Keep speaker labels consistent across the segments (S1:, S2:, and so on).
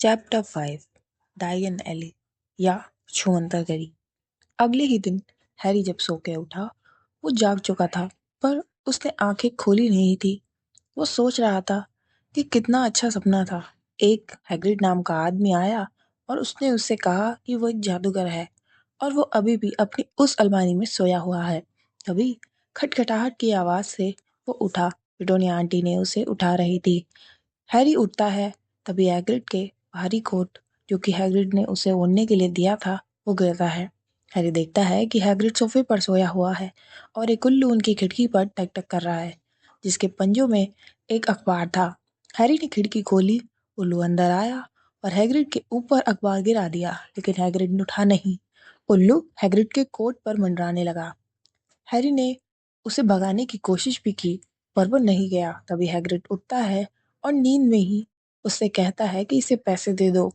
S1: Chapter 5 डायन Eli या छुमंतरगरी। अगले ही दिन हैरी जब सो के उठा, वो जाग चुका था, पर उसने आंखें खोली नहीं थी। वो सोच रहा था कि कितना अच्छा सपना था। एक हैग्रिड नाम का आदमी आया और उसने उससे कहा कि वो एक जादूगर है और वो अभी भी अपनी उस अलमारी में सोया हुआ है। तभी खटखटाहट की आवाज से वो उठा। पिटोनिया आंटी ने उसे उठा रही थी। हैरी उठता है, तभी हैग्रिड के भारी कोट जो कि हैग्रिड ने उसे ओढ़ने के लिए दिया था वो गिरता है। हैरी देखता है कि हैग्रिड सोफे पर सोया हुआ है और एक उल्लू उनकी खिड़की पर टक टक कर रहा है, जिसके पंजों में एक अखबार था। हैरी ने खिड़की खोली, उल्लू अंदर आया और हैग्रिड के ऊपर अखबार गिरा दिया, लेकिन हैग्रिड ने उठा नहीं। उल्लू हैग्रिड के कोट पर मंडराने लगा। हैरी ने उसे भगाने की कोशिश भी की, पर वो नहीं गया। तभी हैग्रिड उठता है और नींद में ही उससे कहता है कि इसे पैसे दे दो।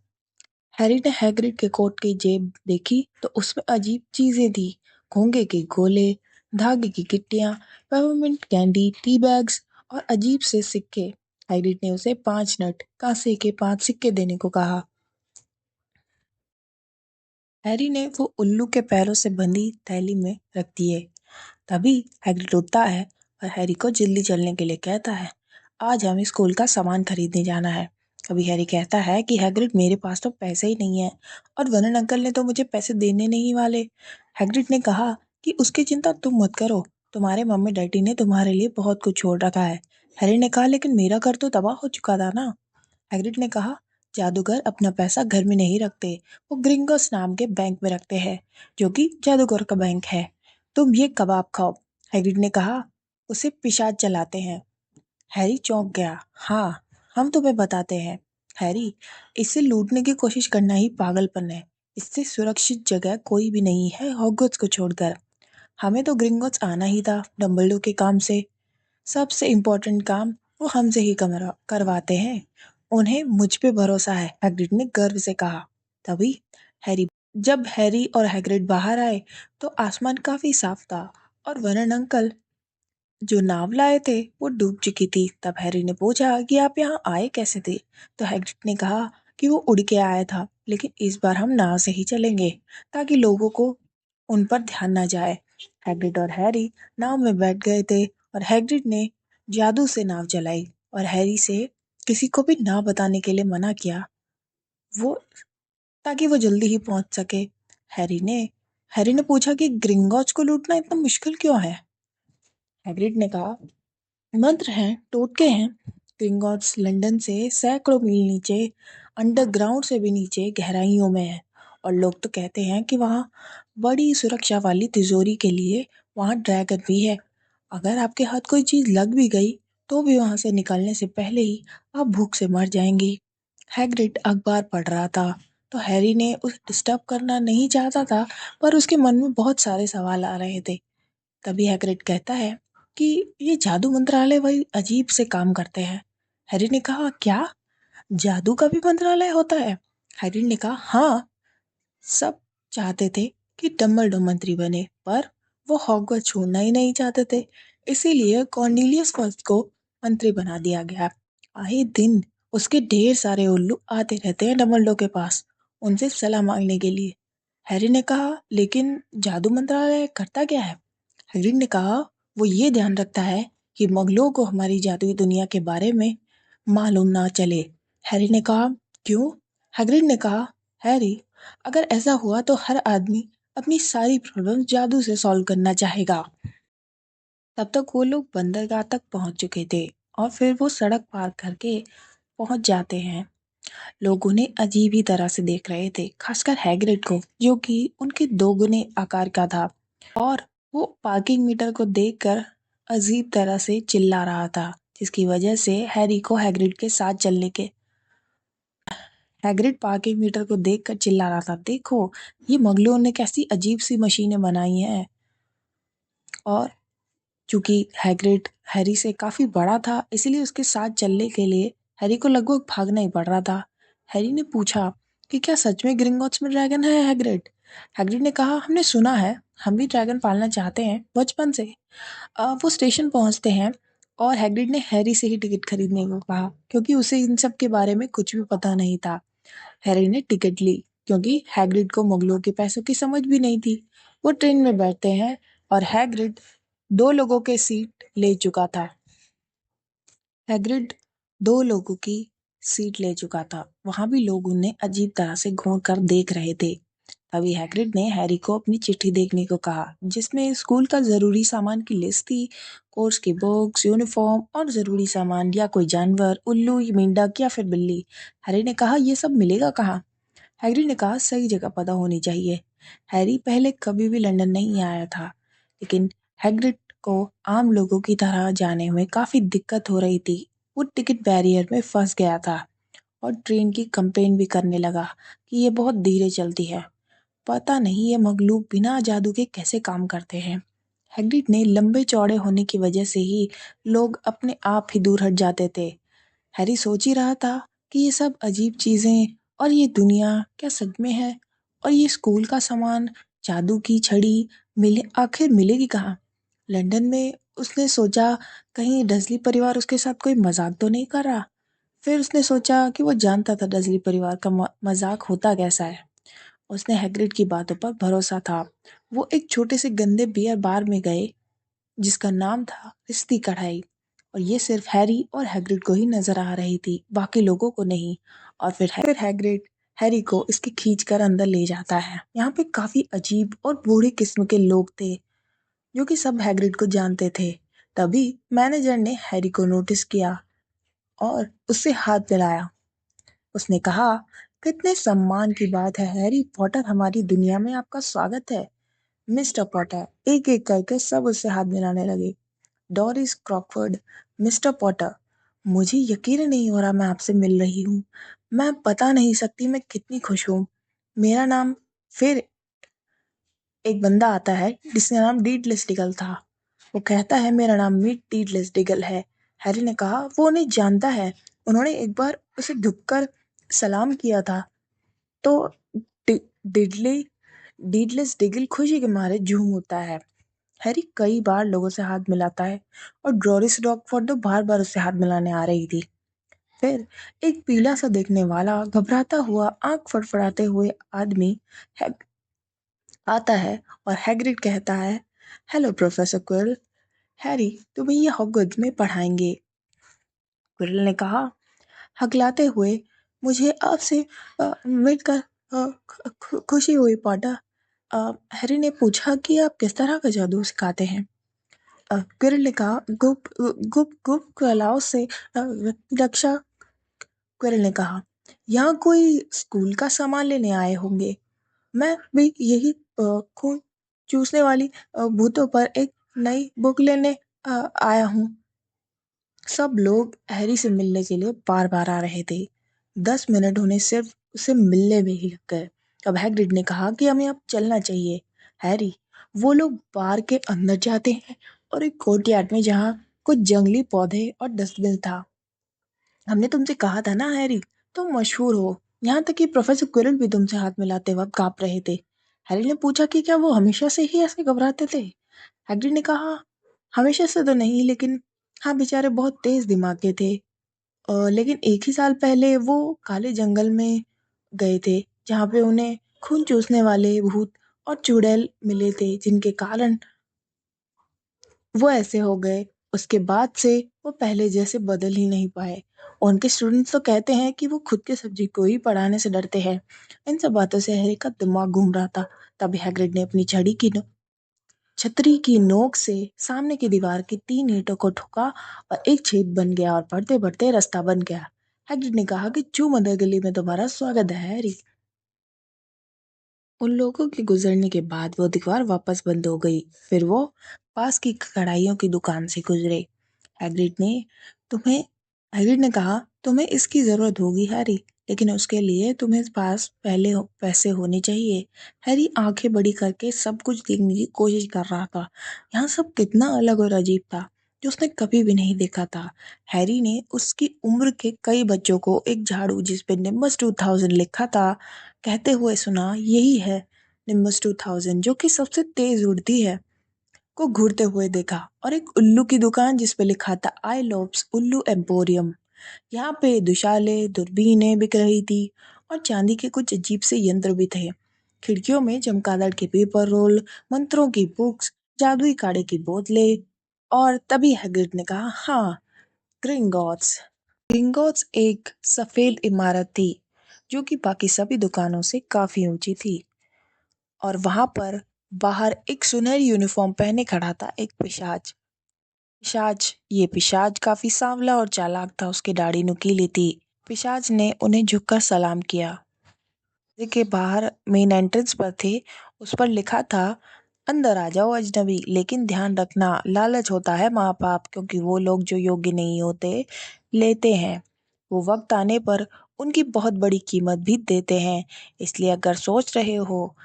S1: हैरी ने हैग्रिड के कोट की जेब देखी तो उसमें अजीब चीजें थी। घोंघे के गोले, धागे की गिट्टियां, पेपरमिंट कैंडी, टी बैग्स और अजीब से सिक्के। हैग्रिड ने उसे 5 नट कांसे के 5 सिक्के देने को कहा। हैरी ने वो उल्लू के पैरों से बंधी थैली में रख दिए। तभी हैग्रिड उठता है और हैरी को जल्दी चलने के लिए कहता है। आज हमें स्कूल का सामान खरीदने जाना है। अभी हैरी कहता है कि हैग्रिड मेरे पास तो पैसे ही नहीं है और वर्नन अंकल ने तो मुझे पैसे देने नहीं वाले। हैग्रिड ने कहा कि उसकी चिंता तुम मत करो, तुम्हारे मम्मी डैडी ने तुम्हारे लिए बहुत कुछ छोड़ रखा है। हैरी ने कहा लेकिन मेरा घर तो तबाह हो चुका था ना। हैग्रिड ने कहा जादूगर अपना पैसा घर में नहीं रखते, वो ग्रिंगोस नाम के बैंक में रखते हैं, जो कि जादूगर का बैंक है। तुम ये कबाब खाओ। हैग्रिड ने कहा उसे पिशाच चलाते हैं। हैरी चौंक गया। हाँ, हम तुम्हें बताते हैं। हैरी, इसे लूटने की कोशिश करना ही पागलपन है। इससे सुरक्षित जगह कोई भी नहीं है हॉगवर्ट्स को छोड़कर। हमें तो ग्रिंगोट्स आना ही था डम्बल्डोर के काम से। सबसे इम्पोर्टेंट काम वो हमसे ही करवाते हैं। उन्हें मुझ पे भरोसा है, हैग्रिड ने गर्व से कहा। तभी हैरी जब हैरी और हैग्रिड बाहर आए तो आसमान काफी साफ था और वर्नन अंकल जो नाव लाए थे वो डूब चुकी थी। तब हैरी ने पूछा कि आप यहाँ आए कैसे थे? तो हैग्रिड ने कहा कि वो उड़ के आया था, लेकिन इस बार हम नाव से ही चलेंगे ताकि लोगों को उन पर ध्यान ना जाए। हैग्रिड और हैरी नाव में बैठ गए थे और हैग्रिड ने जादू से नाव चलाई और हैरी से किसी को भी ना बताने के लिए मना किया, वो ताकि वो जल्दी ही पहुंच सके। हैरी ने हैरी ने पूछा कि ग्रिंगॉच को लूटना इतना मुश्किल क्यों है? हैग्रिड ने कहा मंत्र हैं, टोटके हैं। ग्रिंगॉट्स लंदन से सैकड़ों मील नीचे, अंडरग्राउंड से भी नीचे गहराइयों में है और लोग तो कहते हैं कि वहाँ बड़ी सुरक्षा वाली तिजोरी के लिए वहाँ ड्रैगन भी है। अगर आपके हाथ कोई चीज लग भी गई तो भी वहां से निकलने से पहले ही आप भूख से मर जाएंगी। हैग्रिड अखबार पढ़ रहा था तो हैरी ने उसे डिस्टर्ब करना नहीं चाहता था, पर उसके मन में बहुत सारे सवाल आ रहे थे। तभी हैग्रिड कहता है कि ये जादू मंत्रालय वही अजीब से काम करते हैं। हैरी ने कहा क्या जादू का भी मंत्रालय होता है? हैरी ने कहा हाँ, सब चाहते थे कि डम्बलडोर मंत्री बने, पर वो हॉगवर्ट्स छोड़ना ही नहीं चाहते थे। इसीलिए कॉर्नेलियस फर्स्ट को मंत्री बना दिया गया। आए दिन उसके ढेर सारे उल्लू आते रहते हैं डम्बलडोर के पास उनसे सलाह मांगने के लिए। हैरी ने कहा लेकिन जादू मंत्रालय करता क्या है? हैग्रिड ने कहा वो ये ध्यान रखता है कि मुगलों को हमारी जादुई दुनिया के बारे में मालूम ना चले। हैरी ने कहा क्यों? हैग्रिड ने कहा हैरी, अगर ऐसा हुआ तो हर आदमी अपनी सारी प्रॉब्लम जादू से सॉल्व करना चाहेगा। तब तक वो लोग बंदरगाह तक पहुंच चुके थे और फिर वो सड़क पार करके पहुंच जाते हैं। लोग उन्हें अजीब ही तरह से देख रहे थे, खासकर हैग्रिड को जो कि उनके दोगुने आकार का था और वो पार्किंग मीटर को देखकर अजीब तरह से चिल्ला रहा था, जिसकी वजह से हैरी को हैग्रिड के साथ चलने के हैग्रिड पार्किंग मीटर को देखकर चिल्ला रहा था, देखो ये मुगलों ने कैसी अजीब सी मशीनें बनाई हैं। और चूंकि हैग्रिड हैरी से काफी बड़ा था इसलिए उसके साथ चलने के लिए हैरी को लगभग भागना ही पड़ रहा था। हैरी ने पूछा कि क्या सच में ग्रिंगॉट्स में ड्रैगन है हैग्रिड? हैग्रिड ने कहा हमने सुना है, हम भी ड्रैगन पालना चाहते हैं बचपन से। वो स्टेशन पहुंचते हैं और हैग्रिड ने हैरी से ही टिकट खरीदने को कहा क्योंकि उसे इन सब के बारे में कुछ भी पता नहीं था। हैरी ने टिकट ली क्योंकि हैग्रिड को मुगलों के पैसों की समझ भी नहीं थी। वो ट्रेन में बैठते हैं और हैग्रिड दो लोगों के सीट ले चुका था। हैग्रिड दो लोगों की सीट ले चुका था। वहां भी लोग उन्हें अजीब तरह से घूर कर देख रहे थे। तभी हैग्रिड ने हैरी को अपनी चिट्ठी देखने को कहा, जिसमें स्कूल का जरूरी सामान की लिस्ट थी। कोर्स की बुक्स, यूनिफॉर्म और जरूरी सामान, या कोई जानवर, उल्लू, मेंढक या फिर बिल्ली। हैरी ने कहा, ये सब मिलेगा कहाँ? हैरी ने कहा, सही जगह पता होनी चाहिए। हैरी पहले कभी भी लंदन नहीं आया था, लेकिन हैग्रिड को आम लोगों की तरह जाने में काफी दिक्कत हो रही थी। वो टिकट बैरियर में फंस गया था और ट्रेन की कंप्लेन भी करने लगा कि ये बहुत धीरे चलती है। पता नहीं ये मगलूब बिना जादू के कैसे काम करते हैं। हैग्रिड ने लंबे चौड़े होने की वजह से ही लोग अपने आप ही दूर हट जाते थे। हैरी सोच ही रहा था कि ये सब अजीब चीजें और ये दुनिया क्या सच में है, और ये स्कूल का सामान, जादू की छड़ी आखिर मिलेगी कहाँ? लंदन में उसने सोचा, कहीं डर्सली परिवार उसके साथ कोई मजाक तो नहीं कर रहा। फिर उसने सोचा कि वो जानता था डर्सली परिवार का मजाक होता कैसा है। उसने हैग्रिड की बातों पर भरोसा था। वो एक छोटे से गंदे बियर बार में गए जिसका नाम था रिश्ती कढ़ाई, और ये सिर्फ हैरी और हैग्रिड को ही नजर आ रही थी, बाकी लोगों को नहीं। और फिर हैग्रिड हैरी को इसके खींच कर अंदर ले जाता है। यहाँ पे काफी अजीब और बूढ़े किस्म के लोग थे जो कि सब हैग्रिड को जानते थे। तभी मैनेजर ने हैरी को नोटिस किया और उससे हाथ मिलाया। उसने कहा, कितने सम्मान की बात है हैरी पॉटर, हमारी दुनिया में आपका स्वागत है। मिस्टर पॉटर, एक एक करके सब उससे हाथ मिलाने लगे। डोरिस क्रॉकफोर्ड, मिस्टर पॉटर, मुझे यकीन नहीं हो रहा मैं आपसे मिल रही हूँ। मैं बता नहीं सकती मैं कितनी खुश हूँ। मेरा नाम, फिर एक बंदा आता है जिसका नाम डीडलिस डिगल था। वो कहता है, मेरा नाम मीट डीडलिस डिगल है। हैरी ने कहा, वो उन्हें जानता है। उन्होंने एक बार उसे झुककर सलाम किया था। तो डि- डिडली डीडलिस डिगल खुशी के मारे झूम उठता है। हैरी कई बार लोगों से हाथ मिलाता है और डोरिस रॉकफोर्ड तो बार बार उससे हाथ मिलाने आ रही थी। फिर एक पीला सा देखने वाला घबराता हुआ आंख फड़फड़ाते हुए आदमी हैग आता है और हैग्रिड कहता है, हेलो प्रोफेसर क्विरल, हैरी तुम्हें ये हॉगवर्ट्स में पढ़ाएंगे। क्विरल ने कहा, हकलाते हुए, मुझे आपसे मिलकर खुशी हुई पॉटर। हैरी ने पूछा कि आप किस तरह का जादू सिखाते हैं। क्विरल ने कहा, गुप गुप गुप कलाओं से रक्षा। क्विरल ने कहा, यहाँ कोई स्कूल का सामान लेने आए होंगे। मैं भी यही खून चूसने वाली भूतों पर एक नई बुक लेने आया हूँ। सब लोग हैरी से मिलने के लिए बार बार आ रहे थे। 10 मिनट उन्हें सिर्फ उसे मिलने में ही लग गए। अब हैग्रिड ने कहा कि हमें अब चलना चाहिए। हैरी, वो लोग बार के अंदर जाते हैं और एक कोर्टयार्ड में जहाँ कुछ जंगली पौधे और डस्टबिन था। हमने तुमसे कहा था ना हैरी, तुम मशहूर हो। यहाँ तक कि प्रोफेसर क्विरल भी तुमसे हाथ मिलाते वक्त कांप रहे थे। हैरी ने पूछा कि क्या वो हमेशा से ही ऐसे घबराते थे। हैग्रिड ने कहा, हमेशा से तो नहीं, लेकिन हाँ, बेचारे बहुत तेज दिमाग के थे। लेकिन एक ही साल पहले वो काले जंगल में गए थे जहाँ पे उन्हें खून चूसने वाले भूत और चुड़ैल मिले थे, जिनके कारण वो ऐसे हो गए। उसके बाद से वो पहले जैसे बदल ही नहीं पाए। और उनके स्टूडेंट्स तो कहते हैं कि वो खुद के सब्जेक्ट को ही पढ़ाने से डरते हैं। इन सब बातों से हैरी का दिमाग घूम रहा था। तभी हैग्रिड ने अपनी छतरी की नोक से सामने की दीवार की 3 ईंटों को ठोका और एक छेद बन गया और बढ़ते बढ़ते रास्ता बन गया। हैग्रिड ने कहा कि चू मदर गली में तुम्हारा स्वागत है हैरी। उन लोगों के गुजरने के बाद वो दीवार वापस बंद हो गई। फिर वो पास की कढ़ाइयों की दुकान से गुजरे। हैग्रिड ने तुम्हें हैग्रिड ने कहा, तुम्हें इसकी जरूरत होगी हैरी, लेकिन उसके लिए तुम्हें पास पहले पैसे होने चाहिए। हैरी आंखें बड़ी करके सब कुछ देखने की कोशिश कर रहा था। यहाँ सब कितना अलग और अजीब था, जो उसने कभी भी नहीं देखा था। हैरी ने उसकी उम्र के कई बच्चों को एक झाड़ू जिस पे निम्बस 2000 लिखा था कहते हुए सुना, यही है निम्बस 2000 जो कि सबसे तेज उड़ती है, को घूरते हुए देखा। और एक उल्लू की दुकान जिस पे लिखा था, आई लोव्स उल्लू एम्पोरियम। यहाँ पे दुशाले दूरबीनें बिक रही थी और चांदी के कुछ अजीब से यंत्र भी थे। खिड़कियों में चमगादड़ के पेपर रोल, मंत्रों की बुक्स, जादुई काढ़े की बोतलें। और तभी हैग्रिड ने कहा, हाँ, ग्रिंगॉट्स। ग्रिंगॉट्स एक सफेद इमारत थी जो कि बाकी सभी दुकानों से काफी ऊंची थी। और वहां पर बाहर एक सुनहरी यूनिफॉर्म पहने खड़ा था एक पिशाच। पिशाच काफी सांवला और चालाक था, उसकी दाढ़ी नुकीली थी। पिशाच ने उन्हें झुककर सलाम किया। के बाहर मेन एंट्रेंस पर थे, उस पर लिखा था, अंदर आ जाओ अजनबी, लेकिन ध्यान रखना लालच होता है महापाप, क्योंकि वो लोग जो योग्य नहीं होते लेते हैं, वो वक्त आने पर उनकी बहुत बड़ी कीमत भी देते हैं। इसलिए अगर सोच रहे हो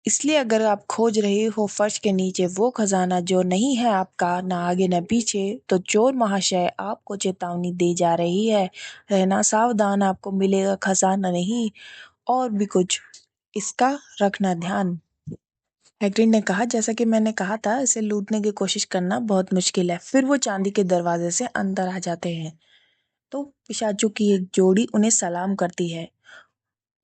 S1: इसलिए अगर आप खोज रहे हो फर्श के नीचे वो खजाना जो नहीं है आपका, ना आगे न पीछे, तो चोर महाशय आपको चेतावनी दी जा रही है। रहना सावधान, आपको मिलेगा खजाना नहीं और भी कुछ, इसका रखना ध्यान। हैग्रिड ने कहा, जैसा कि मैंने कहा था, इसे लूटने की कोशिश करना बहुत मुश्किल है। फिर वो चांदी के दरवाजे से अंदर आ जाते हैं तो पिशाचों की एक जोड़ी उन्हें सलाम करती है,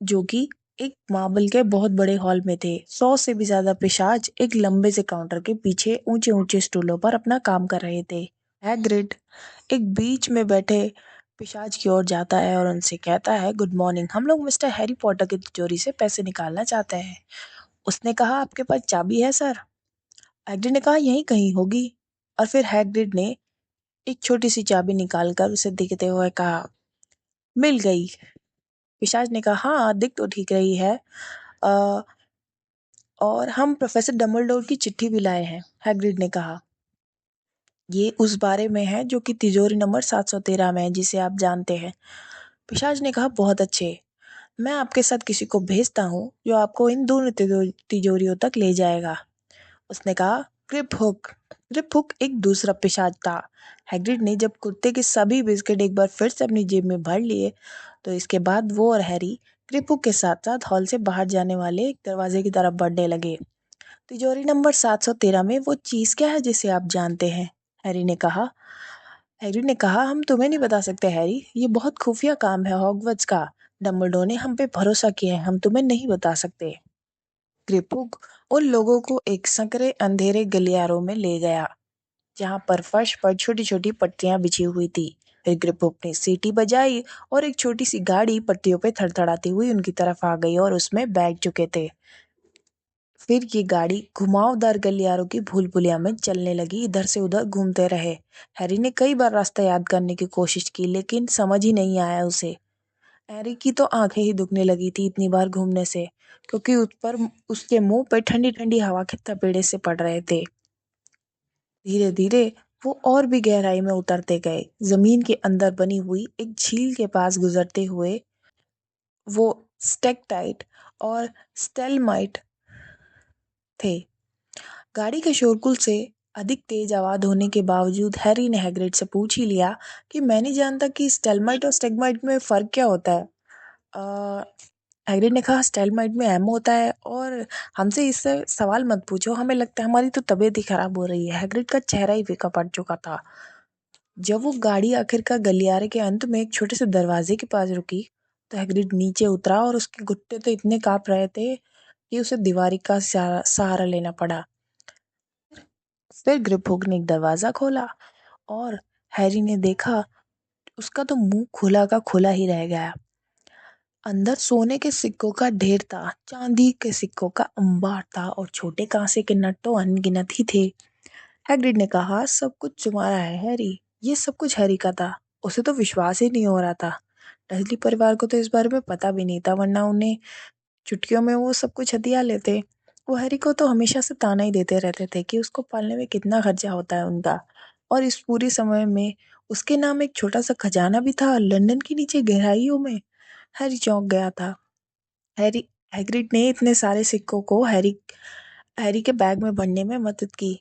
S1: जो कि एक मार्बल के बहुत बड़े हॉल में थे। 100 से भी ज्यादा पिशाच एक लंबे से काउंटर के पीछे ऊंचे ऊंचे स्टूलों पर अपना काम कर रहे थे। हैग्रिड एक बीच में बैठे पिशाच की ओर जाता है और उनसे कहता है, गुड मॉर्निंग, हम लोग मिस्टर हैरी पॉटर की तिजोरी से पैसे निकालना चाहते हैं। उसने कहा, आपके पास चाबी है सर? हैग्रिड ने कहा, यहीं कहीं होगी। और फिर हैग्रिड ने एक छोटी सी चाबी निकालकर उसे देखते हुए कहा, मिल गई। पिशाच ने कहा, हाँ, दिख तो ठीक रही है। अ, और हम प्रोफेसर डम्बलडोर की चिट्ठी भी लाए हैं, हैग्रिड ने कहा। ये उस बारे में है जो कि तिजोरी नंबर 713 में है, जिसे आप जानते हैं। पिशाच ने कहा, बहुत अच्छे, मैं आपके साथ किसी को भेजता हूँ जो आपको इन दोनों तिजोरियों तक ले जाएगा। उसने कहा, ग्रिप हुक। ग्रिप हुक एक दूसरा पिशाच था। हैग्रिड ने जब कुत्ते के सभी बिस्किट एक बार फिर से अपनी जेब में भर लिए, तो इसके बाद वो और हैरी ग्रिप हुक के साथ साथ हॉल से बाहर जाने वाले एक दरवाजे की तरफ बढ़ने लगे। तिजोरी नंबर 713 में वो चीज क्या है जिसे आप जानते हैं? हैरी ने कहा। हम तुम्हें नहीं बता सकते हैरी, ये बहुत खुफिया काम है हॉगवर्ट्स का। डम्बलडोर ने हम पे भरोसा किया है, हम तुम्हें नहीं बता सकते। ग्रिपुक उन लोगों को एक संकरे अंधेरे गलियारों में ले गया, जहां पर फर्श पर छोटी छोटी पट्टियां बिछी हुई थी। फिर ग्रिपुक ने सीटी बजाई और एक छोटी सी गाड़ी पट्टियों पे थड़थड़ाती हुई उनकी तरफ आ गई और उसमें बैठ चुके थे। फिर ये गाड़ी घुमावदार गलियारों की भूल भुलैया में चलने लगी, इधर से उधर घूमते रहे। हैरी ने कई बार रास्ता याद करने की कोशिश की, लेकिन समझ ही नहीं आया उसे। हैरी की तो आंखें ही दुखने लगी थी इतनी बार घूमने से, क्योंकि उस पर उसके मुंह पे ठंडी ठंडी हवा के थपेड़े से पड़ रहे थे। धीरे धीरे वो और भी गहराई में उतरते गए, जमीन के अंदर बनी हुई एक झील के पास गुजरते हुए वो स्टेक्टाइट और स्टेलमाइट थे। गाड़ी के शोरगुल से अधिक तेज आवाज होने के बावजूद हैरी ने हैग्रिड से पूछ ही लिया कि मैं नहीं जानता कि स्टेलमाइट और स्टेगमाइट में फर्क क्या होता है। अ, हैग्रिड ने कहा, स्टेलमाइट में एम होता है, और हमसे इससे सवाल मत पूछो, हमें लगता है हमारी तो तबीयत ही खराब हो रही है। हैग्रिड का चेहरा ही फीका पड़ चुका था। जब वो गाड़ी आखिरकार गलियारे के अंत में एक छोटे से दरवाजे के पास रुकी, तो हैग्रिड नीचे उतरा और उसके घुटने तो इतने कांप रहे थे कि उसे दीवारी का सहारा लेना पड़ा। फिर ग्रिपहोक ने एक दरवाजा खोला और हैरी ने देखा उसका तो मुंह खुला का खुला ही रह गया। अंदर सोने के सिक्कों का ढेर था, चांदी के सिक्कों का अंबार था और छोटे कांसे के नट तो अनगिनत ही थे। हैग्रिड ने कहा, सब कुछ तुम्हारा है हैरी। ये सब कुछ हैरी का था। उसे तो विश्वास ही नहीं हो रहा था। डर्सली परिवार को तो इस बारे में पता भी नहीं था, वरना उन्हें चुटकियों में वो सब कुछ हथिया लेते। वो हैरी को तो हमेशा से ताना ही देते रहते थे कि उसको पालने में कितना खर्चा होता है उनका, और इस पूरे समय में उसके नाम एक छोटा सा खजाना भी था लंदन के नीचे गहराइयों में। हैरी चौंक गया था। हैरी हैग्रिड ने इतने सारे सिक्कों को हैरी हैरी के बैग में भरने में मदद की।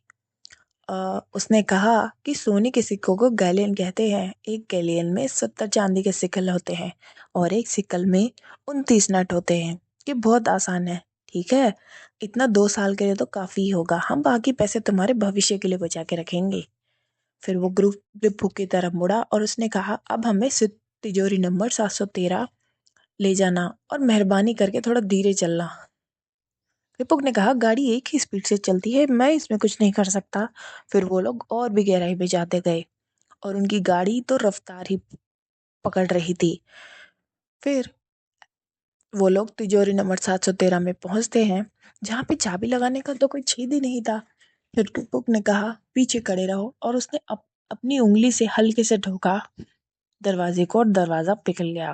S1: उसने कहा कि सोने के सिक्कों को गैलियन कहते हैं। एक गैलियन में 70 चांदी के सिक्के होते हैं और एक सिक्कल में 29 नट होते हैं। ये बहुत आसान है, ठीक है? इतना 2 साल के लिए तो काफी होगा, हम बाकी पैसे तुम्हारे भविष्य के लिए बचा के रखेंगे। फिर वो ग्रुप ग्रिप की तरफ मुड़ा और उसने कहा, अब हमें तिजोरी नंबर 713 ले जाना और मेहरबानी करके थोड़ा धीरे चलना। दीपक ने कहा, गाड़ी एक ही स्पीड से चलती है, मैं इसमें कुछ नहीं कर सकता। फिर वो लोग और भी गहराई में जाते गए और उनकी गाड़ी तो रफ्तार ही पकड़ रही थी। फिर वो लोग तिजोरी नंबर 713 में पहुंचते हैं, जहाँ पे चाबी लगाने का तो कोई छेद ही नहीं था। फिर दीपक ने कहा, पीछे खड़े रहो, और उसने अपनी उंगली से हल्के से ठोका दरवाजे को और दरवाजा पिघल गया।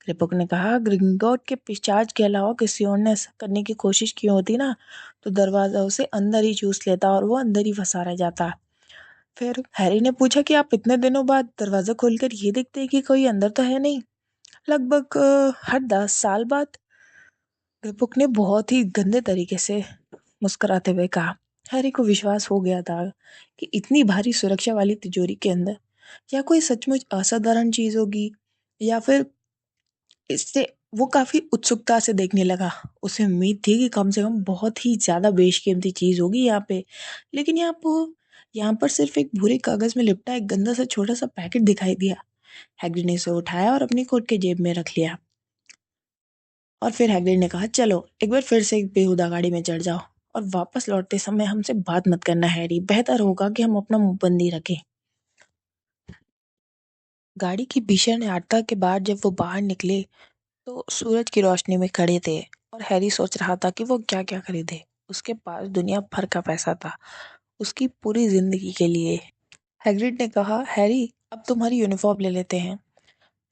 S1: कृपक ने कहा, ग्रिंगोट के पिशाच के अलावा किसी और ने ऐसा करने की कोशिश की होती ना, तो दरवाजा उसे अंदर ही चूस लेता और वो अंदर ही फंसा रह जाता। फिर हैरी ने पूछा कि आप इतने दिनों बाद दरवाजा खोलकर ये देखते हैं कि कोई अंदर तो है नहीं? लगभग हर 10 साल बाद, कृपक ने बहुत ही गंदे तरीके से मुस्कुराते हुए कहा। हैरी को विश्वास हो गया था कि इतनी भारी सुरक्षा वाली तिजोरी के अंदर या कोई सचमुच असाधारण चीज होगी, या फिर इससे वो काफी उत्सुकता से देखने लगा। उसे उम्मीद थी कि कम से कम बहुत ही ज्यादा बेशकीमती चीज होगी यहाँ पे, लेकिन यहाँ पर सिर्फ एक भूरे कागज में लिपटा एक गंदा सा छोटा सा पैकेट दिखाई दिया। हैग्रिड ने उसे उठाया और अपनी कोट के जेब में रख लिया। और फिर हैग्रिड ने कहा, चलो एक बार फिर से एक बेहुदा गाड़ी में चढ़ जाओ, और वापस लौटते समय हमसे बात मत करना हैरी, बेहतर होगा कि हम अपना मुंह बंदी रखें। गाड़ी की भीषण यात्रा के बाद जब वो बाहर निकले तो सूरज की रोशनी में खड़े थे, और हैरी सोच रहा था कि वो क्या क्या खरीदे। उसके पास दुनिया भर का पैसा था, उसकी पूरी जिंदगी के लिए। हैग्रिड ने कहा, हैरी अब तुम्हारी यूनिफॉर्म ले लेते हैं।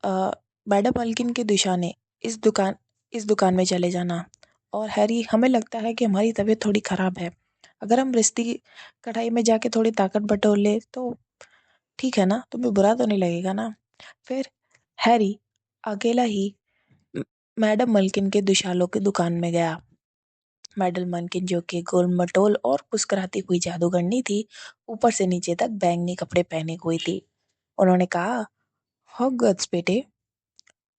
S1: अ, मैडम मल्किन के दिशा ने इस दुकान इस दुकान में चले जाना। और हैरी, हमें लगता है कि हमारी तबीयत थोड़ी खराब है, अगर हम रिश्ते की कढ़ाई में जाके थोड़ी ताकत बटोर ले तो ठीक है ना, तुम्हें बुरा तो नहीं लगेगा ना? फिर हैरी अकेला ही म- मैडम मल्किन के दुशालों की दुकान में गया। मैडम मल्किन, जो कि गोल मटोल और मुस्कुराती हुई जादूगरनी थी, ऊपर से नीचे तक बैंगनी कपड़े पहने हुई थी। उन्होंने कहा, हॉगवर्ट्स बेटे,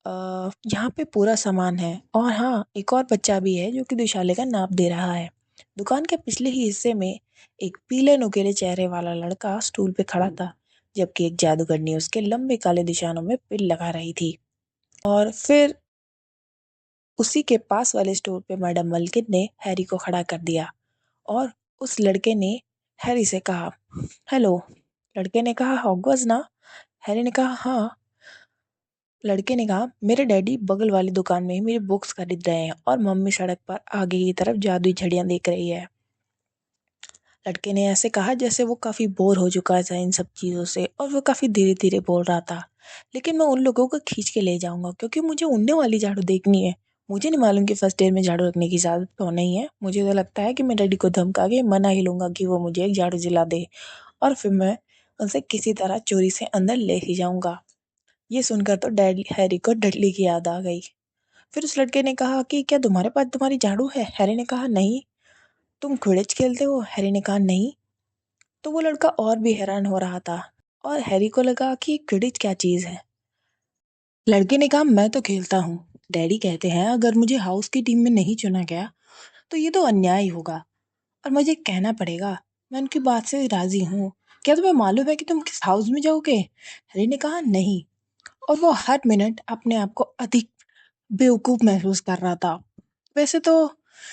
S1: यहाँ पे पूरा सामान है, और हाँ, एक और बच्चा भी है जो कि दुशाले का नाप दे रहा है। दुकान के पिछले ही हिस्से में एक पीले नुकीले चेहरे वाला लड़का स्टूल पे खड़ा था, जबकि एक जादूगरनी उसके लंबे काले निशानों में पिन लगा रही थी। और फिर उसी के पास वाले स्टोर पे मैडम मल्किन ने हैरी को खड़ा कर दिया, और उस लड़के ने हैरी से कहा, हेलो। लड़के ने कहा, हॉगवर्ट्स ना? हैरी ने कहा, हाँ। लड़के ने कहा, मेरे डैडी बगल वाली दुकान में ही मेरी बुक्स खरीद रहे हैं, और मम्मी सड़क पर आगे की तरफ जादुई छड़ियाँ देख रही है। लड़के ने ऐसे कहा जैसे वो काफी बोर हो चुका था इन सब चीजों से, और वो काफी धीरे धीरे बोल रहा था। लेकिन मैं उन लोगों को खींच के ले जाऊंगा, क्योंकि मुझे उड़ने वाली झाड़ू देखनी है। मुझे नहीं मालूम कि फर्स्ट ईयर में झाड़ू रखने की इजाजत तो नहीं है। मुझे तो लगता है कि मैं डैडी को धमका के मना ही लूंगा कि वो मुझे एक झाड़ू दिला दे, और फिर मैं उनसे किसी तरह चोरी से अंदर ले ही जाऊंगा। ये सुनकर तो डैडी हैरी को डडली की याद आ गई। फिर उस लड़के ने कहा कि क्या तुम्हारे पास तुम्हारी झाड़ू है? हैरी ने कहा, नहीं। तुम क्विडिच खेलते हो? हैरी ने कहा, नहीं। तो वो लड़का और भी हैरान हो रहा था, और हैरी को लगा कि क्विडिच क्या चीज है। लड़के ने कहा, मैं तो खेलता हूँ। डैडी कहते हैं अगर मुझे हाउस की टीम में नहीं चुना गया तो ये तो अन्याय होगा, और मुझे कहना पड़ेगा। मैं उनकी बात से राजी हूँ। क्या तुम्हें मालूम है कि तुम किस हाउस में जाओगे? हैरी ने कहा, नहीं। और वो हर मिनट अपने आप को अधिक बेवकूफ महसूस कर रहा था। वैसे तो,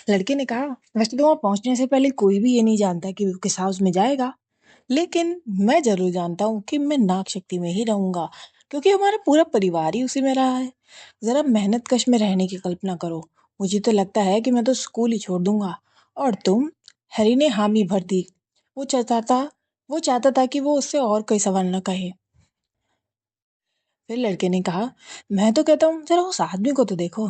S1: लड़के ने कहा, वैसे तो वहां पहुंचने से पहले कोई भी ये नहीं जानता कि वो किस हाउस में जाएगा, लेकिन मैं जरूर जानता हूँ कि मैं नाग शक्ति में ही रहूंगा, क्योंकि हमारा पूरा परिवार ही उसी में रहा है। जरा मेहनत कश में रहने की कल्पना करो। मुझे तो लगता है कि मैं तो स्कूल ही छोड़ दूंगा। और तुम? हैरी ने हामी भर दी। वो चाहता था वो चाहता था कि वो उससे और कोई सवाल न कहे। फिर लड़के ने कहा, मैं तो कहता हूँ जरा उस आदमी को तो देखो।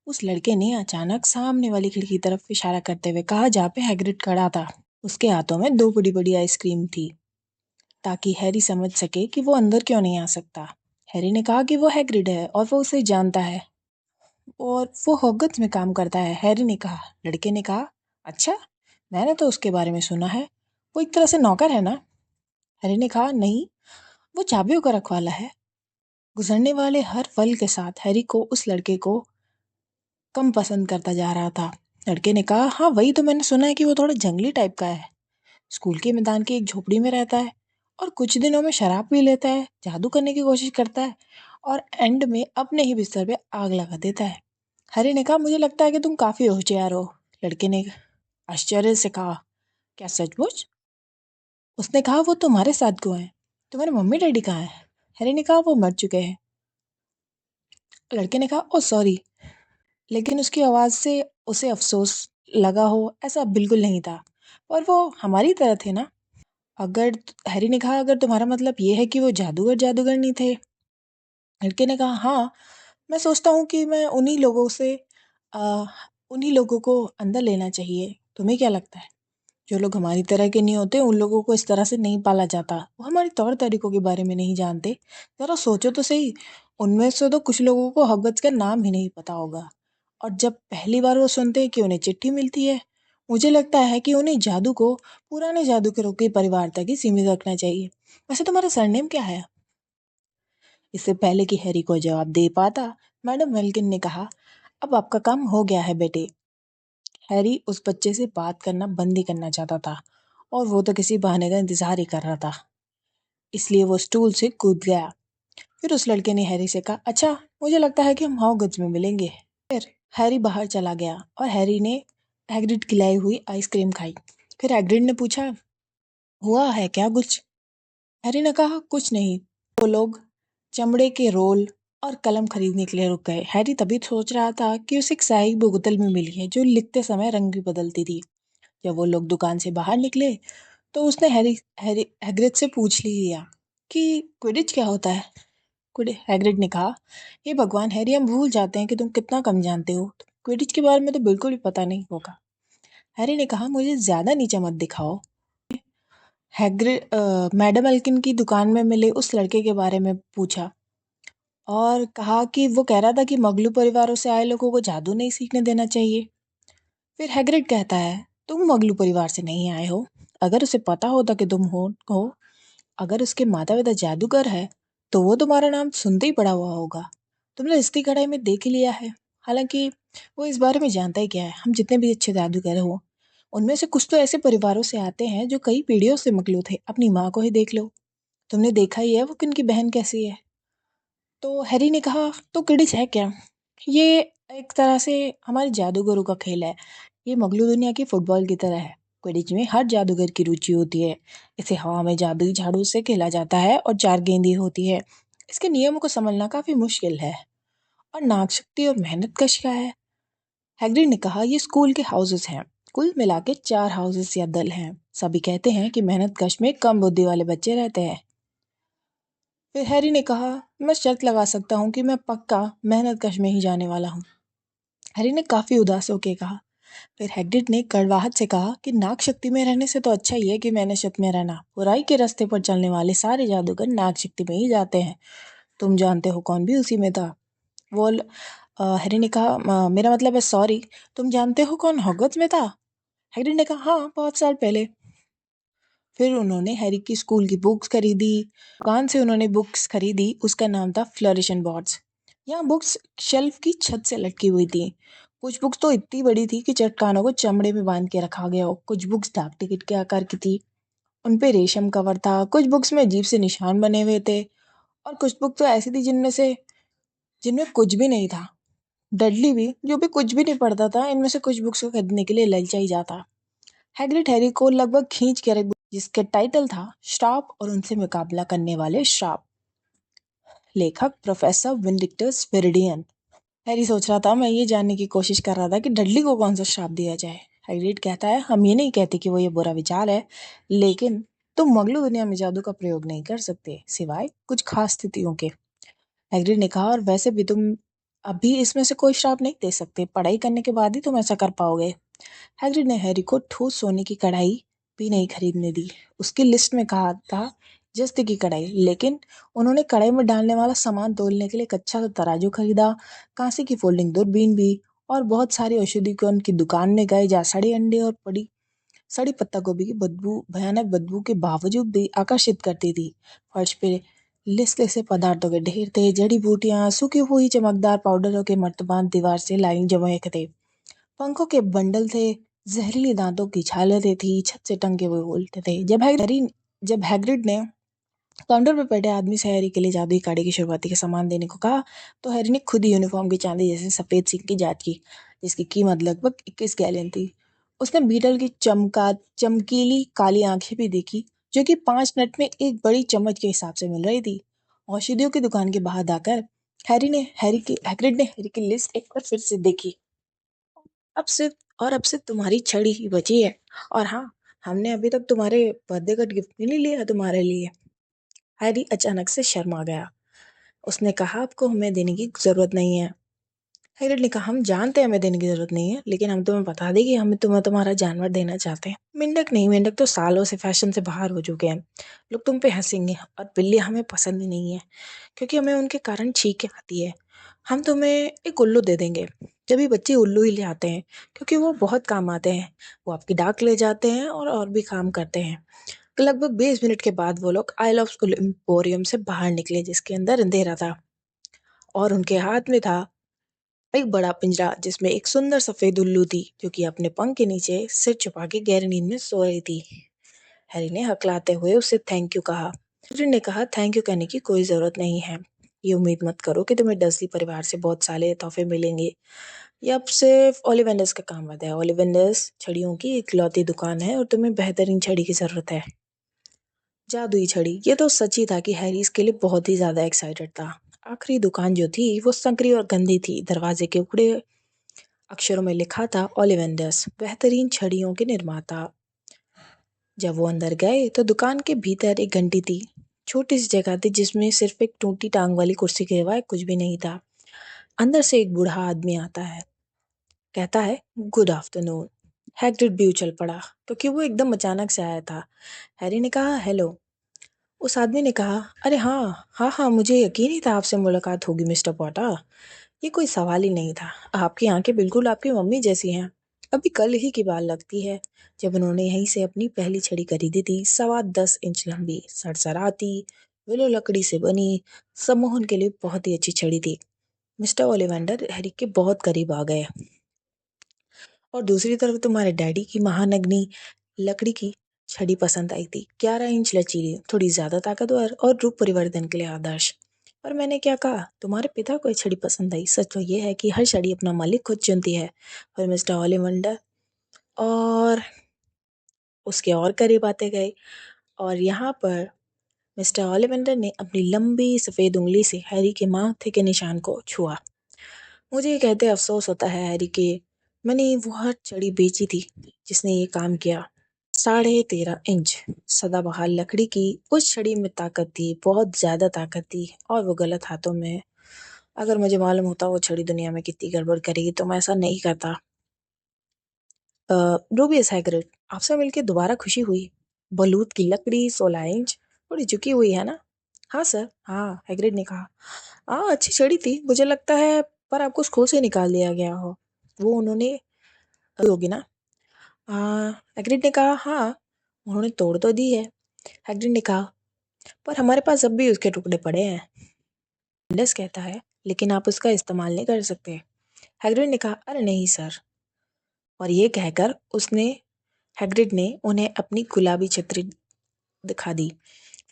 S1: उस लड़के ने अचानक सामने वाली खिड़की की तरफ इशारा करते हुए कहा, जहाँ पे हैग्रिड खड़ा था। उसके हाथों में दो बड़ी बड़ी आइसक्रीम थी, ताकि हैरी समझ सके कि वो अंदर क्यों नहीं आ सकता। हैरी ने कहा कि वो हैग्रिड है और वो उसे जानता है, और वो हॉगवर्ट्स में काम करता है। हैरी ने कहा। लड़के ने कहा, अच्छा, मैंने तो उसके बारे में सुना है। वो एक तरह से नौकर है ना? हैरी ने कहा, नहीं, वो चाबियों का रखवाला है। गुजरने वाले हर पल के साथ हैरी को उस लड़के को कम पसंद करता जा रहा था। लड़के ने कहा, हाँ, वही तो मैंने सुना है कि वो थोड़ा जंगली टाइप का है। स्कूल के मैदान की एक झोपड़ी में रहता है, और कुछ दिनों में शराब पी लेता है, जादू करने की कोशिश करता है, और एंड में अपने ही बिस्तर पे आग लगा देता है। हैरी ने कहा, मुझे लगता है कि तुम काफी होशियार हो। लड़के ने आश्चर्य से कहा, क्या सचमुच? उसने कहा, वो तुम्हारे साथ क्यों है? तुम्हारे मम्मी डैडी कहाँ है? हैरी ने कहा, वो मर चुके हैं। लड़के ने कहा, ओ सॉरी। लेकिन उसकी आवाज से उसे अफसोस लगा हो ऐसा बिल्कुल नहीं था। और वो हमारी तरह थे ना। अगर हैरी ने कहा, अगर तुम्हारा मतलब ये है कि वो जादूगर जादूगर नहीं थे। लड़के ने कहा, हाँ, मैं सोचता हूँ कि मैं आ, उन्हीं लोगों को अंदर लेना चाहिए। तुम्हें क्या लगता है? जो लोग हमारी तरह के नहीं होते उन लोगों को इस तरह से नहीं पाला जाता। वो हमारे तौर तरीकों के बारे में नहीं जानते। जरा सोचो तो सही। उनमें से तो कुछ लोगों को हॉगवर्ट्स का नाम ही नहीं पता होगा। और जब पहली बार वो सुनते हैं कि उन्हें चिट्ठी मिलती है, मुझे लगता है कि उन्हें जादू को पुराने जादूगरों के परिवार तक ही सीमित रखना चाहिए। वैसे तुम्हारा सरनेम क्या है? इससे पहले कि हैरी को जवाब दे पाता, मैडम वेल्किन ने कहा, अब आपका काम हो गया है बेटे। हैरी उस बच्चे से बात करना बंद ही करना चाहता था और वो तो किसी बहाने का इंतजार ही कर रहा था। इसलिए वो स्टूल से कूद गया। फिर उस लड़के ने हैरी से कहा, अच्छा, मुझे लगता है कि हम हॉगवर्ट्स में मिलेंगे। फिर हैरी बाहर चला गया और हैरी ने हैग्रिड खिलाई हुई आइसक्रीम खाई। फिर हैग्रिड ने पूछा, हुआ है क्या कुछ? हैरी ने कहा, कुछ नहीं। वो लोग चमड़े के रोल और कलम खरीदने के लिए रुक गए। हैरी तभी सोच रहा था कि उसे एक स्याही बोतल में मिली है जो लिखते समय रंग भी बदलती थी। जब वो लोग दुकान से बाहर निकले तो उसने हैरी हैरी हैग्रिड से पूछ लिया कि क्विडिच क्या होता है। हैग्रिड ने कहा, हे भगवान हैरी, हम भूल जाते हैं कि तुम कितना कम जानते हो। क्विडिच के बारे में तो बिल्कुल भी पता नहीं होगा। हैरी ने कहा, मुझे ज्यादा नीचा मत दिखाओ। मैडम एल्किन की दुकान में मिले उस लड़के के बारे में पूछा और कहा कि वो कह रहा था कि मगलू परिवारों से आए लोगों को जादू नहीं सीखने देना चाहिए। फिर हैग्रिड कहता है, तुम मगलू परिवार से नहीं आए हो। अगर उसे पता होता कि तुम हो, अगर उसके माता पिता जादूगर है तो वो तुम्हारा नाम सुनते ही पड़ा हुआ होगा। तुमने रिश्ती कढ़ाई में देख ही लिया है। हालांकि वो इस बारे में जानता ही क्या है। हम जितने भी अच्छे जादूगर हो, उनमें से कुछ तो ऐसे परिवारों से आते हैं जो कई पीढ़ियों से मखलूत थे। अपनी माँ को ही देख लो। तुमने देखा ही है वो किनकी बहन कैसी है। तो हैरी ने कहा, तो क्रिडिच है क्या? ये एक तरह से हमारे जादूगरों का खेल है। ये मगलू दुनिया की फुटबॉल की तरह है। क्विडिच में हर जादूगर की रुचि होती है। इसे हवा में जादुई झाड़ू से खेला जाता है और चार गेंदें होती है। इसके नियमों को समझना काफी मुश्किल है। और नाक शक्ति और मेहनत कश का है। हैग्रिड ने कहा, ये स्कूल के हाउसेस हैं। कुल मिला के 4 हाउसेस या दल हैं। सभी कहते हैं कि मेहनत कश में कम बुद्धि वाले बच्चे रहते हैं। फिर हैरी ने कहा, मैं शर्त लगा सकता हूँ कि मैं पक्का मेहनत कश में ही जाने वाला हूँ। हैरी ने काफी उदास होकर कहा। फिर हैग्रिड ने कड़वाहट से कहा कि नाग शक्ति में रहने से तो अच्छा ही है कि मैंने शत में रहना। बुराई के रास्ते पर चलने वाले सारे जादूगर नाग शक्ति में ही जाते हैं। तुम जानते हो कौन भी उसी में था। वो हैरी ने कहा, मेरा मतलब है सॉरी, तुम जानते हो कौन हॉगवर्ट्स में था? हैग्रिड ने कहा, हाँ, बहुत साल पहले। फिर उन्होंने हैरी की स्कूल की बुक्स खरीदी। दुकान से उन्होंने बुक्स खरीदी, उसका नाम था फ्लरिश एंड बॉट्स। यहाँ बुक्स शेल्फ की छत से लटकी हुई थी। कुछ बुक्स तो इतनी बड़ी थी कि चट्टानों को चमड़े में बांध के रखा गया हो। कुछ बुक्स डाक टिकट के आकार की थी। उन पे रेशम कवर था। कुछ बुक्स में अजीब से निशान बने हुए थे। और कुछ बुक तो ऐसी थी जिनमें कुछ भी नहीं था। डडली भी, जो भी कुछ भी नहीं पढ़ता था, इनमें से कुछ बुक्स को खरीदने के लिए ललचा ही जाता। हैग्रिड हैरी को लगभग खींच कर एक, जिसके टाइटल था श्राप और उनसे मुकाबला करने वाले श्राप, लेखक प्रोफेसर विंडिक्टस विरिडियन। हैरी सोच रहा था, मैं ये जानने की कोशिश कर रहा था कि डडली को कौन सा श्राप दिया जाए। हैग्रिड कहता है, हम ये नहीं कहते कि वो ये बुरा विचार है, लेकिन तुम मगलू दुनिया में जादू का प्रयोग नहीं कर सकते सिवाय कुछ खास स्थितियों के। हैग्रिड ने कहा, और वैसे भी तुम अभी इसमें से कोई श्राप नहीं दे सकते। पढ़ाई करने के बाद ही तुम ऐसा कर पाओगे। हैग्रिड ने हैरी को ठोस सोने की कढ़ाई भी नहीं खरीदने दी। उसकी लिस्ट में कहा था जस्ती की कढ़ाई, लेकिन उन्होंने कढ़ाई में डालने वाला सामान तोलने के लिए एक अच्छा सा तराजू खरीदा, कांसे की फोल्डिंग दूरबीन भी, और बहुत सारी औषधि को उनकी दुकान में गए जहाँ सड़े अंडे और पड़ी सड़ी पत्ता गोभी की बदबू भयानक बदबू के बावजूद भी आकर्षित करती थी। फर्श पे लिस्ते से पदार्थों के ढेर थे, जड़ी बूटियां, सूखी हुई चमकदार पाउडरों के मर्तबान दीवार से लाइन जमे थे। पंखों के बंडल थे, जहरीली दांतों की छालतें थी, छत से टंगे हुए उल्टे थे। जब हैग्रिड ने काउंटर पर बैठे आदमी से हैरी के लिए जादुई काढ़े की शुरुआती के सामान देने को कहा तो हैरी ने खुद ही यूनिफॉर्म की चांदी जैसे सफेद सिंह की जांच की, जिसकी कीमत लगभग 21 गैलन थी। उसने बीटल की चमकीली काली आंखें भी देखी, जो कि 5 मिनट में एक बड़ी चम्मच के हिसाब से मिल रही थी। औषधियों की दुकान के बाहर आकर हैग्रिड ने हैरी की लिस्ट एक बार फिर से देखी। अब सिर्फ तुम्हारी छड़ी ही बची है। और हाँ, हमने अभी तक तुम्हारे बर्थडे का गिफ्ट भी नहीं लिया तुम्हारे लिए। हैरी अचानक से शर्मा गया। उसने कहा, आपको हमें देने की जरूरत नहीं है। हैग्रिड ने कहा, हम जानते हैं हमें देने की जरूरत नहीं है, लेकिन हम तुम्हें बता दें कि हम तुम्हें तुम्हारा जानवर देना चाहते हैं। मेंढक नहीं, मेंढक तो सालों से फैशन से बाहर हो चुके हैं। लोग तुम पे हंसेंगे, और बिल्ली हमें पसंद ही नहीं है, क्योंकि हमें उनके कारण छींकें आती है। हम तुम्हें एक उल्लू दे देंगे। जब भी बच्चे उल्लू ही ले आते हैं, क्योंकि वो बहुत काम आते हैं। वो आपकी डाक ले जाते हैं और भी काम करते हैं। लगभग 20 मिनट के बाद वो लोग आइल ऑफ एम्पोरियम से बाहर निकले, जिसके अंदर अंधेरा था और उनके हाथ में था एक बड़ा पिंजरा, जिसमें एक सुंदर सफेद उल्लू थी, जो कि अपने पंख के नीचे सिर छुपा के गहरी नींद में सो रही थी। हैरी ने हकलाते हुए उसे थैंक यू कहा। हैरी ने कहा, थैंक यू कहने की कोई जरूरत नहीं है। ये उम्मीद मत करो कि तुम्हें डर्सी परिवार से बहुत सारे तोहफे मिलेंगे। ये अब सिर्फ ओलिवेंडर्स का काम आता है। ओलिवेंडर्स छड़ियों की इकलौती दुकान है और तुम्हें बेहतरीन छड़ी की जरूरत है। जादुई छड़ी। ये तो सच ही था कि हैरी इसके लिए बहुत ही ज्यादा एक्साइटेड था। आखिरी दुकान जो थी वो संकरी और गंदी थी। दरवाजे के उखड़े अक्षरों में लिखा था, ओलिवेंडर्स, बेहतरीन छड़ियों के निर्माता। जब वो अंदर गए तो दुकान के भीतर एक घंटी थी। छोटी सी जगह थी जिसमें सिर्फ एक टूटी टांग वाली कुर्सी के सिवाय कुछ भी नहीं था। अंदर से एक बूढ़ा आदमी आता है, कहता है, गुड आफ्टरनून। हैग्रिड भी उछल पड़ा, क्योंकि वो एकदम अचानक से आया था। हैरी ने कहा, हेलो। उस आदमी ने कहा, अरे हाँ हाँ हाँ, मुझे यकीन ही था आपसे मुलाकात होगी मिस्टर पॉटर। ये कोई सवाल ही नहीं था। आपकी आंखें बिल्कुल आपकी मम्मी जैसी हैं। अभी कल ही की बात लगती है जब उन्होंने यहीं से अपनी पहली छड़ी खरीदी थी। 10.25 इंच लंबी, सड़सड़ाती, विलो लकड़ी से बनी, सम्मोहन के लिए बहुत ही अच्छी छड़ी थी। मिस्टर ओलिवेंडर हैरी के बहुत करीब आ गए। और दूसरी तरफ तुम्हारे डैडी की महानग्नि लकड़ी की छड़ी पसंद आई थी। 11 इंच लचीली, थोड़ी ज्यादा ताकतवर और रूप परिवर्तन के लिए आदर्श। पर मैंने क्या कहा, तुम्हारे पिता को ये छड़ी पसंद आई। सच तो ये है कि हर छड़ी अपना मालिक खुद चुनती है। पर मिस्टर ओलिवंडर और उसके और करीब आते गए, और यहाँ पर मिस्टर ओलिवेंडर ने अपनी लंबी सफेद उंगली से हैरी के माथे के निशान को छुआ। मुझे ये कहते अफसोस होता है हैरी के, मैंने वो हर छड़ी बेची थी जिसने ये काम किया। 13.5 इंच सदाबहार लकड़ी की उस छड़ी में ताकत थी, बहुत ज्यादा ताकत थी, और वो गलत हाथों में। अगर मुझे मालूम होता वो छड़ी दुनिया में कितनी गड़बड़ करेगी तो मैं ऐसा नहीं करता। रूबियस हैग्रिड, आपसे मिलके दोबारा खुशी हुई। बलूत की लकड़ी 16 इंच, थोड़ी झुकी हुई है ना? हाँ सर, हाँ, हैग्रिड ने कहा। हाँ, अच्छी छड़ी थी मुझे लगता है, पर आपको स्कूल से निकाल दिया गया हो। वो उन्होंने होगी ना? हैग्रिड ने कहा, हाँ, उन्होंने तोड़ तो दी है। हैग्रिड ने कहा, पर हमारे पास अब भी उसके टुकड़े पड़े हैं। मिंडस कहता है, लेकिन आप उसका इस्तेमाल नहीं कर सकते। हैग्रिड ने कहा, अरे नहीं सर। और ये कहकर उसने हैग्रिड ने उन्हें अपनी गुलाबी छतरी दिखा दी।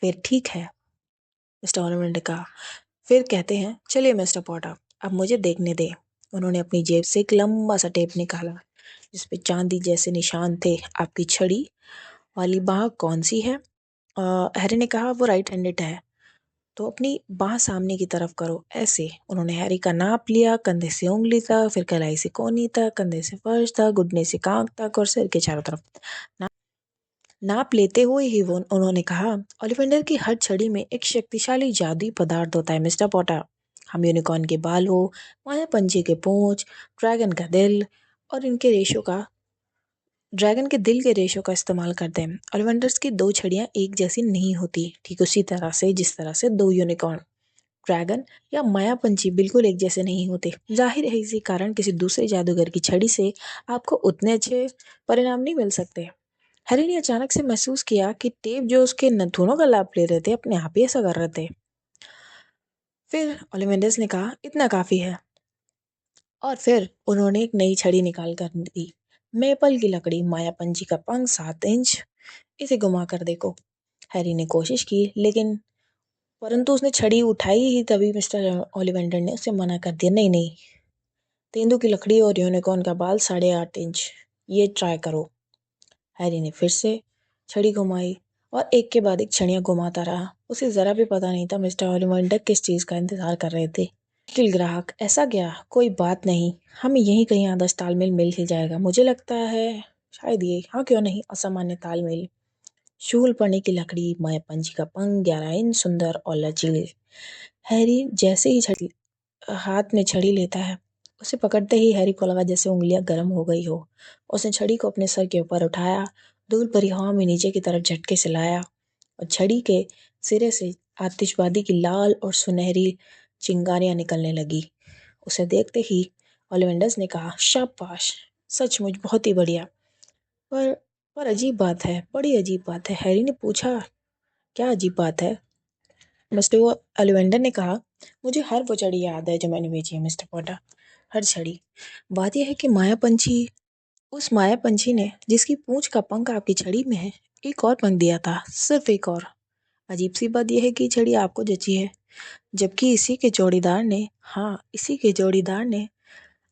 S1: फिर ठीक है, मिस्टर ओलिवर ने कहा। फिर कहते हैं, चलिए मिस्टर पॉटर, अब मुझे देखने दें। उन्होंने अपनी जेब से एक लंबा सा टेप निकाला, जिसपे चांदी जैसे निशान थे। आपकी छड़ी वाली बाह कौन सी है? हैरी ने कहा, वो राइट हैंडेड है। तो अपनी बाह सामने की तरफ करो, ऐसे। उन्होंने हैरी का नाप लिया, कंधे से उंगली तक, फिर कलाई से कोहनी तक, कंधे से फर्श तक, घुटने से कांख तक, और सिर के चारों तरफ। नाप लेते हुए ही वो उन्होंने कहा, ओलिवेंडर की हर छड़ी में एक शक्तिशाली जादुई पदार्थ होता है मिस्टर पॉटर। हम यूनिकॉर्न के बालों, माया पंछी के पूंछ, ड्रैगन का दिल और इनके रेशों का ड्रैगन के दिल के रेशों का इस्तेमाल करते हैं। ओलिवेंडर्स की दो छड़ियां एक जैसी नहीं होती, ठीक उसी तरह से जिस तरह से दो यूनिकॉर्न, ड्रैगन या माया पंछी बिल्कुल एक जैसे नहीं होते। जाहिर है इसी कारण किसी दूसरे जादूगर की छड़ी से आपको उतने अच्छे परिणाम नहीं मिल सकते। हैरी ने अचानक से महसूस किया कि टेप जो उसके नथुनों का लाभ ले रहे थे, अपने आप ही ऐसा कर रहे थे। फिर ओलिवेंडर्स ने कहा, इतना काफी है। और फिर उन्होंने एक नई छड़ी निकाल कर दी। मेपल की लकड़ी, माया पंछी का पंख, 7 इंच। इसे घुमा कर देखो। हैरी ने कोशिश की, लेकिन परंतु उसने छड़ी उठाई ही तभी मिस्टर ओलिवेंडर ने उसे मना कर दिया। नहीं नहीं, तेंदू की लकड़ी और यूनिकॉर्न का बाल 8.5 इंच, ये ट्राई करो। हैरी ने फिर से छड़ी घुमाई और एक के बाद एक छड़ियां घुमाता रहा। उसे जरा भी पता नहीं था मिस्टर ओलिवेंडर किस चीज का इंतजार कर रहे थे। वकील ग्राहक, ऐसा क्या? कोई बात नहीं, हमें यहीं कहीं आदर्श तालमेल मिल ही जाएगा। मुझे लगता है शायद ये, हाँ क्यों नहीं, असामान्य तालमेल। शूल पड़ने की लकड़ी, माया पंछी का पंख, 11 इंच, सुंदर और लचीले। हैरी जैसे ही छड़ी हाथ में छड़ी लेता है, उसे पकड़ते ही हैरी को लगा जैसे उंगलियां गर्म हो गई हो। उसने छड़ी को अपने सर के ऊपर उठाया, धूल भरी हवा में नीचे की तरफ झटके से लाया और छड़ी के सिरे से आतिशबाजी की लाल और सुनहरी चिंगारियां निकलने लगी। उसे देखते ही ओलिवेंडर्स ने कहा, शाबाश, सचमुच बहुत ही बढ़िया। पर पर अजीब बात है, बड़ी अजीब बात है। हैरी ने पूछा, क्या अजीब बात है? मिस्टर ओलिवेंडर ने कहा, मुझे हर वो छड़ी याद है जो मैंने बेची है मिस्टर पॉटर, हर छड़ी। बात यह है कि माया पंछी, उस माया पंछी ने जिसकी पूंछ का पंख आपकी छड़ी में है, एक और पंख दिया था, सिर्फ एक और। अजीब सी बात यह है कि छड़ी आपको जची है, जबकि इसी के जोड़ीदार ने, हाँ इसी के जोड़ीदार ने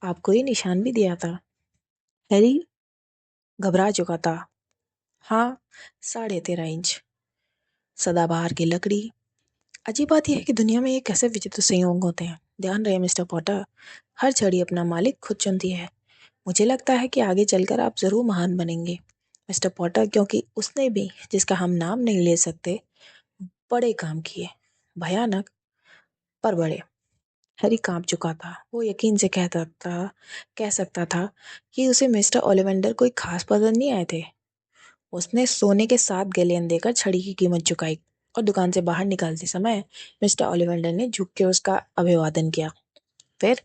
S1: आपको ये निशान भी दिया था। हैरी घबरा चुका था। हाँ, 13.5 इंच, सदाबहार की लकड़ी। अजीब बात यह है कि दुनिया में ये कैसे विचित्र संयोग होते हैं। ध्यान रहे मिस्टर पॉटर, हर छड़ी अपना मालिक खुद चुनती है। मुझे लगता है कि आगे चलकर आप जरूर महान बनेंगे मिस्टर पॉटर, क्योंकि उसने भी, जिसका हम नाम नहीं ले सकते, बड़े काम किए, भयानक पर बड़े। हैरी कांप चुका था। वो यकीन से कह सकता था कि उसे मिस्टर ओलिवेंडर कोई खास पसंद नहीं आए थे। उसने सोने के 7 गैलियन देकर छड़ी की कीमत चुकाई और दुकान से बाहर निकलते समय मिस्टर ओलिवेंडर ने झुक के उसका अभिवादन किया। फिर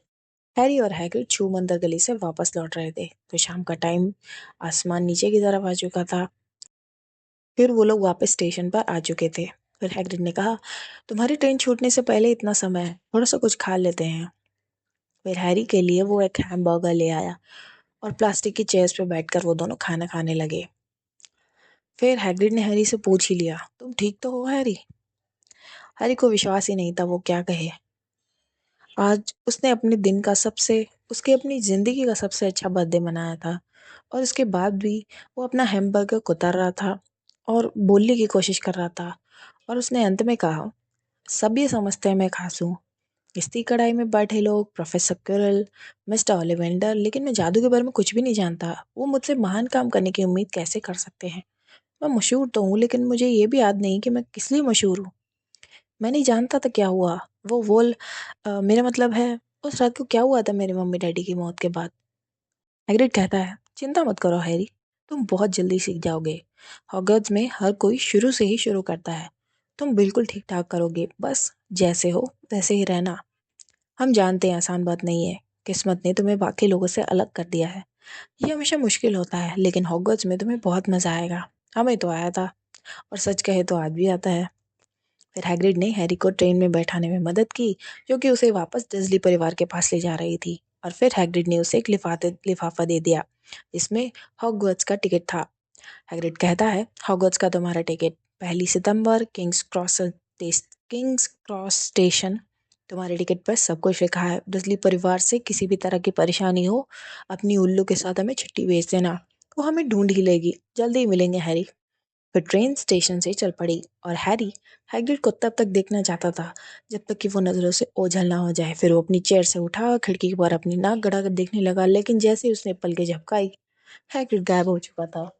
S1: हैरी और हैग्रिड छूमंतर गली से वापस लौट रहे थे तो शाम का टाइम, आसमान नीचे की तरफ आ चुका था। फिर वो लोग वापस स्टेशन पर आ चुके थे। फिर हैग्रिड ने कहा, तुम्हारी ट्रेन छूटने से पहले इतना समय है, थोड़ा सा कुछ खा लेते हैं। फिर हैरी के लिए वो एक हैमबर्गर ले आया और प्लास्टिक की चेयर्स पे बैठकर वो दोनों खाना खाने लगे। फिर हैग्रिड ने हैरी से पूछ ही लिया, तुम ठीक तो हो हैरी? हैरी को विश्वास ही नहीं था वो क्या कहे। आज उसने अपने दिन का सबसे उसके अपनी ज़िंदगी का सबसे अच्छा बर्थडे मनाया था और इसके बाद भी वो अपना हैमबर्गर कुतर रहा था और बोलने की कोशिश कर रहा था। और उसने अंत में कहा, सब ये समझते हैं मैं खास हूँ, इस्ती कढ़ाई में बैठे लोग, प्रोफेसर क्विरल, मिस्टर ओलिवेंडर, लेकिन मैं जादू के बारे में कुछ भी नहीं जानता। वो मुझसे महान काम करने की उम्मीद कैसे कर सकते हैं? मैं मशहूर तो हूँ, लेकिन मुझे ये भी याद नहीं कि मैं किस लिए मशहूर हूँ। मैं नहीं जानता था क्या हुआ। मेरा मतलब है, उस रात को क्या हुआ था मेरे मम्मी डैडी की मौत के बाद। हैग्रिड कहता है, चिंता मत करो हैरी, तुम बहुत जल्दी सीख जाओगे। हॉगवर्ट्स में हर कोई शुरू से ही शुरू करता है। तुम बिल्कुल ठीक ठाक करोगे, बस जैसे हो वैसे ही रहना। हम जानते हैं आसान बात नहीं है, किस्मत ने तुम्हें बाकी लोगों से अलग कर दिया है। ये हमेशा मुश्किल होता है, लेकिन हॉगवर्ट्स में तुम्हें बहुत मज़ा आएगा। हमें तो आया था, और सच कहे तो आज भी आता है। फिर हैग्रिड ने हैरी को ट्रेन में बैठाने में मदद की, जो कि उसे वापस डर्सली परिवार के पास ले जा रही थी। और फिर हैग्रिड ने उसे एक लिफाफा दे दिया जिसमें हॉगवर्ट्स का टिकट था। हैग्रिड कहता है, हॉगवर्ट्स का तुम्हारा टिकट, 1 सितंबर, किंग्स क्रॉस स्टेशन। तुम्हारे टिकट पर सब कुछ लिखा है। डर्सली परिवार से किसी भी तरह की परेशानी हो, अपनी उल्लू के साथ हमें चिट्ठी भेज देना, वो हमें ढूंढ ही लेगी। जल्दी ही मिलेंगे हैरी। फिर ट्रेन स्टेशन से चल पड़ी और हैरी हैग्रिड को तब तक देखना चाहता था जब तक कि वो नज़रों से ओझल ना हो जाए। फिर वो अपनी चेयर से उठा, खिड़की पर अपनी नाक गड़ा कर देखने लगा, लेकिन जैसे ही उसने पलकें झपकाई, हैग्रिड गायब हो चुका था।